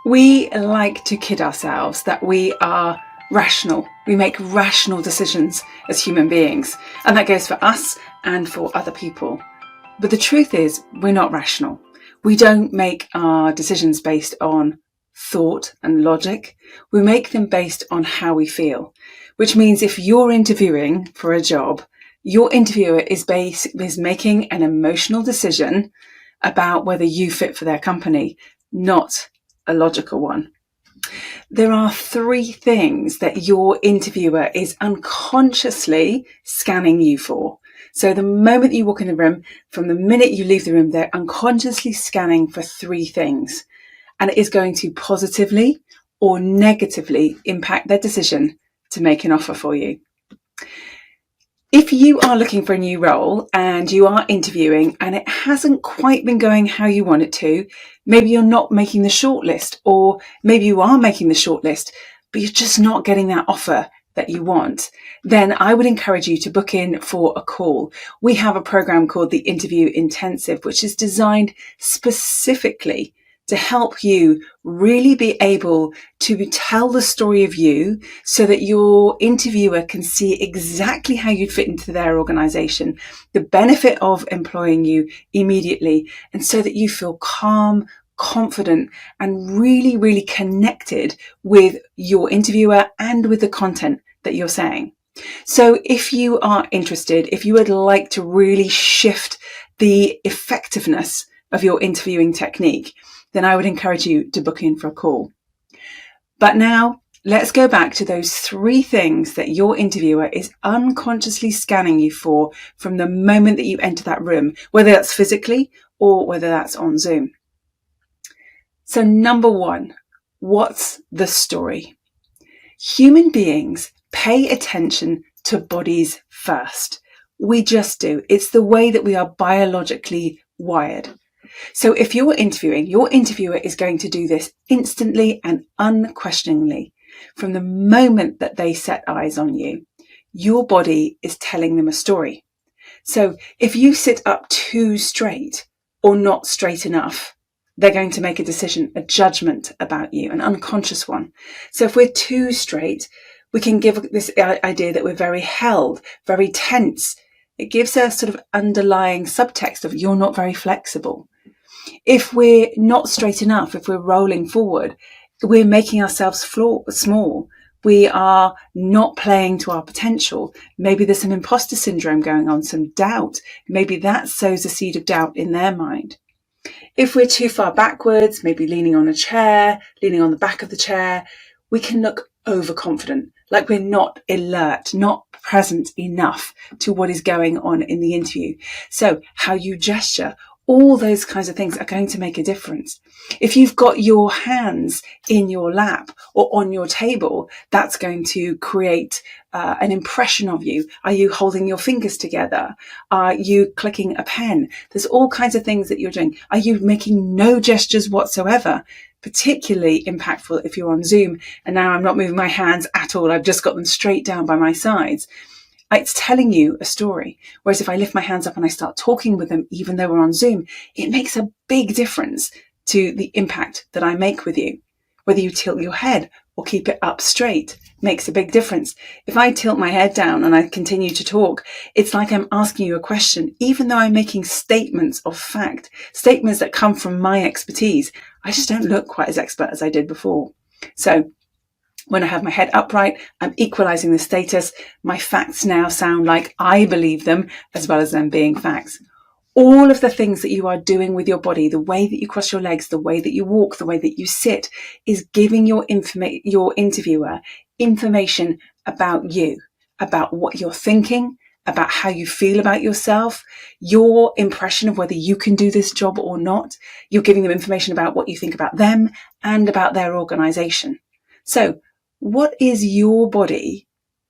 We like to kid ourselves that we are rational. We make rational decisions as human beings, and that goes for us and for other people. But the truth is, we're not rational. We don't make our decisions based on thought and logic. We make them based on how we feel, which means if you're interviewing for a job, your interviewer is making an emotional decision about whether you fit for their company, not a logical one. There are 3 things that your interviewer is unconsciously scanning you for. So the moment you walk in the room, from the minute you leave the room, they're unconsciously scanning for 3 things. And it is going to positively or negatively impact their decision to make an offer for you. If you are looking for a new role and you are interviewing and it hasn't quite been going how you want it to, maybe you're not making the shortlist, or maybe you are making the shortlist, but you're just not getting that offer that you want, then I would encourage you to book in for a call. We have a program called the Interview Intensive, which is designed specifically to help you really be able to tell the story of you so that your interviewer can see exactly how you'd fit into their organization, the benefit of employing you immediately, and so that you feel calm, confident, and really, really connected with your interviewer and with the content that you're saying. So if you are interested, if you would like to really shift the effectiveness of your interviewing technique, then I would encourage you to book in for a call. But now let's go back to those 3 things that your interviewer is unconsciously scanning you for from the moment that you enter that room, whether that's physically or whether that's on Zoom. So number 1, what's the story? Human beings pay attention to bodies first. We just do. It's the way that we are biologically wired. So if you're interviewing, your interviewer is going to do this instantly and unquestioningly. From the moment that they set eyes on you, your body is telling them a story. So if you sit up too straight or not straight enough, they're going to make a decision, a judgment about you, an unconscious one. So if we're too straight, we can give this idea that we're very held, very tense. It gives a sort of underlying subtext of you're not very flexible. If we're not straight enough, if we're rolling forward, we're making ourselves small. We are not playing to our potential. Maybe there's some imposter syndrome going on, some doubt. Maybe that sows a seed of doubt in their mind. If we're too far backwards, maybe leaning on a chair, leaning on the back of the chair, we can look overconfident, like we're not alert, not present enough to what is going on in the interview. So how you gesture, all those kinds of things are going to make a difference. If you've got your hands in your lap or on your table, that's going to create an impression of you. Are you holding your fingers together? Are you clicking a pen? There's all kinds of things that you're doing. Are you making no gestures whatsoever? Particularly impactful if you're on Zoom and now I'm not moving my hands at all. I've just got them straight down by my sides. It's telling you a story. Whereas if I lift my hands up and I start talking with them, even though we're on Zoom, it makes a big difference to the impact that I make with you. Whether you tilt your head or keep it up straight makes a big difference. If I tilt my head down and I continue to talk, it's like I'm asking you a question, even though I'm making statements of fact, statements that come from my expertise. I just don't look quite as expert as I did before. So when I have my head upright, I'm equalizing the status. My facts now sound like I believe them, as well as them being facts. All of the things that you are doing with your body, the way that you cross your legs, the way that you walk, the way that you sit, is giving your interviewer information about you, about what you're thinking, about how you feel about yourself, your impression of whether you can do this job or not. You're giving them information about what you think about them and about their organization. So what is your body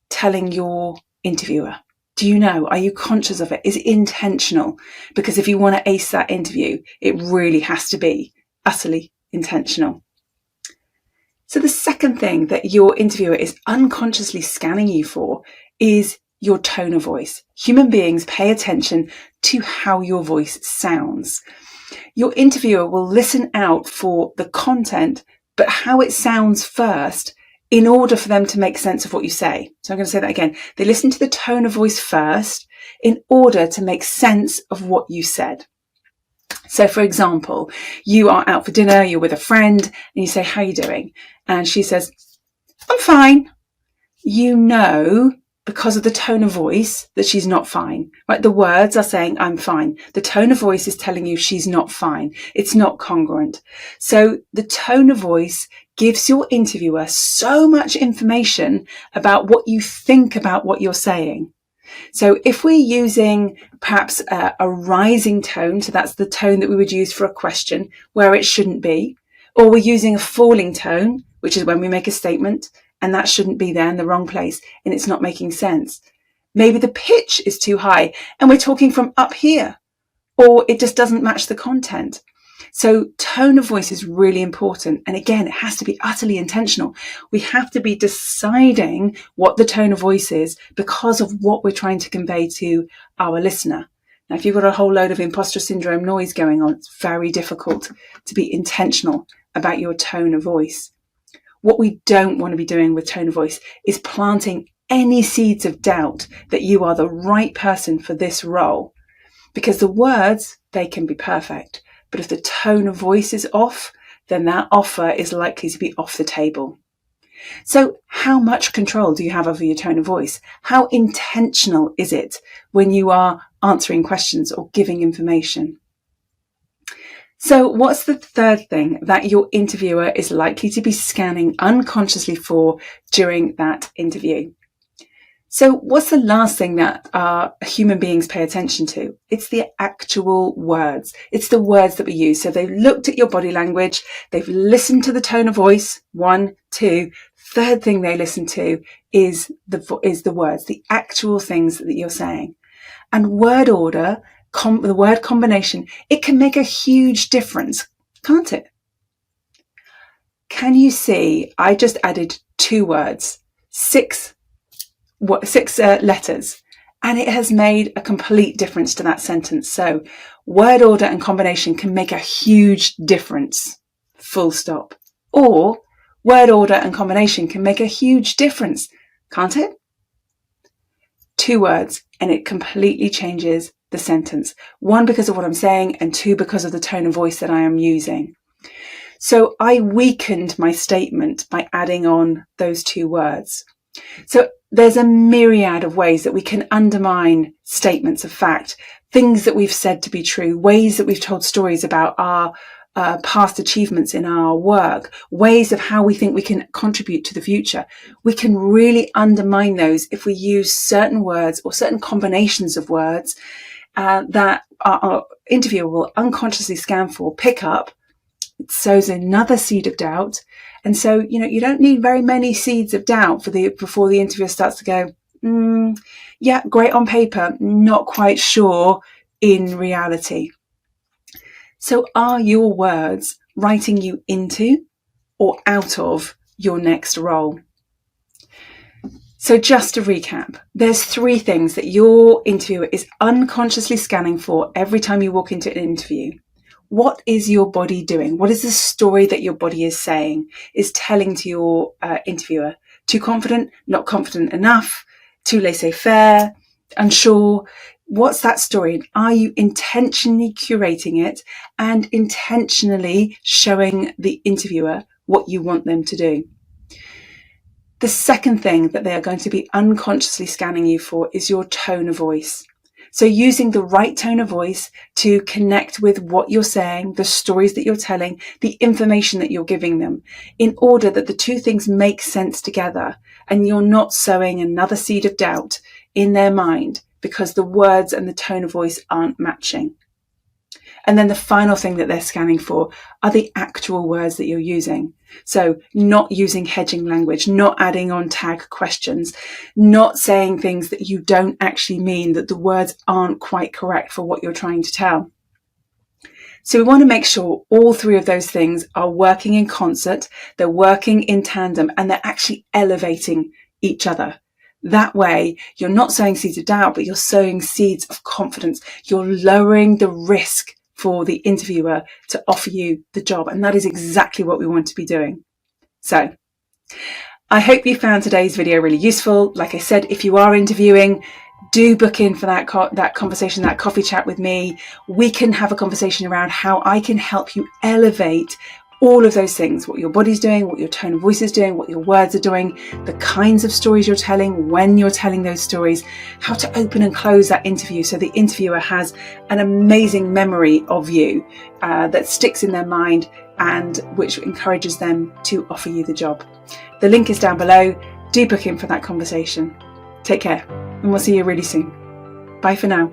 telling your interviewer? Do you know? Are you conscious of it? Is it intentional? Because if you want to ace that interview, it really has to be utterly intentional. So the second thing that your interviewer is unconsciously scanning you for is your tone of voice. Human beings pay attention to how your voice sounds. Your interviewer will listen out for the content but how it sounds first in order for them to make sense of what you say. So I'm going to say that again. They listen to the tone of voice first in order to make sense of what you said. So for example, you are out for dinner, you're with a friend, and you say, how are you doing? And she says, I'm fine. You know, because of the tone of voice, that she's not fine, right? The words are saying, I'm fine. The tone of voice is telling you she's not fine. It's not congruent. So the tone of voice gives your interviewer so much information about what you think about what you're saying. So if we're using perhaps a rising tone, so that's the tone that we would use for a question where it shouldn't be, or we're using a falling tone, which is when we make a statement, and that shouldn't be there in the wrong place and it's not making sense. Maybe the pitch is too high and we're talking from up here, or it just doesn't match the content. So tone of voice is really important. And again, it has to be utterly intentional. We have to be deciding what the tone of voice is because of what we're trying to convey to our listener. Now, if you've got a whole load of imposter syndrome noise going on, it's very difficult to be intentional about your tone of voice. What we don't want to be doing with tone of voice is planting any seeds of doubt that you are the right person for this role. Because the words, they can be perfect. But if the tone of voice is off, then that offer is likely to be off the table. So how much control do you have over your tone of voice? How intentional is it when you are answering questions or giving information? So what's the third thing that your interviewer is likely to be scanning unconsciously for during that interview? So what's the last thing that human beings pay attention to? It's the actual words. It's the words that we use. So they've looked at your body language. They've listened to the tone of voice. 1, 2. Third thing they listen to is the words, the actual things that you're saying. And word order, the word combination, it can make a huge difference, can't it? Can you see? I just added 2 words, 6 letters, and it has made a complete difference to that sentence. So word order and combination can make a huge difference, full stop. Or word order and combination can make a huge difference, can't it? 2 words and it completely changes the sentence. 1, because of what I'm saying, and 2, because of the tone of voice that I am using. So I weakened my statement by adding on those 2 words. So there's a myriad of ways that we can undermine statements of fact, things that we've said to be true, ways that we've told stories about our past achievements in our work, ways of how we think we can contribute to the future. We can really undermine those if we use certain words or certain combinations of words that our interviewer will unconsciously scan for, pick up. It sows another seed of doubt. And so, you don't need very many seeds of doubt before the interviewer starts to go, yeah, great on paper, not quite sure in reality. So are your words writing you into or out of your next role? So just to recap, there's 3 things that your interviewer is unconsciously scanning for every time you walk into an interview. What is your body doing? What is the story that your body is saying, is telling to your interviewer? Too confident, not confident enough, too laissez-faire, unsure? What's that story? Are you intentionally curating it and intentionally showing the interviewer what you want them to do? The second thing that they are going to be unconsciously scanning you for is your tone of voice. So using the right tone of voice to connect with what you're saying, the stories that you're telling, the information that you're giving them, in order that the 2 things make sense together and you're not sowing another seed of doubt in their mind because the words and the tone of voice aren't matching. And then the final thing that they're scanning for are the actual words that you're using. So not using hedging language, not adding on tag questions, not saying things that you don't actually mean, that the words aren't quite correct for what you're trying to tell. So we want to make sure all 3 of those things are working in concert, they're working in tandem, and they're actually elevating each other. That way, you're not sowing seeds of doubt, but you're sowing seeds of confidence. You're lowering the risk for the interviewer to offer you the job. And that is exactly what we want to be doing. So I hope you found today's video really useful. Like I said, if you are interviewing, do book in for that conversation, that coffee chat with me. We can have a conversation around how I can help you elevate all of those things, what your body's doing, what your tone of voice is doing, what your words are doing, the kinds of stories you're telling, when you're telling those stories, how to open and close that interview so the interviewer has an amazing memory of you that sticks in their mind and which encourages them to offer you the job. The link is down below. Do book in for that conversation. Take care, and we'll see you really soon. Bye for now.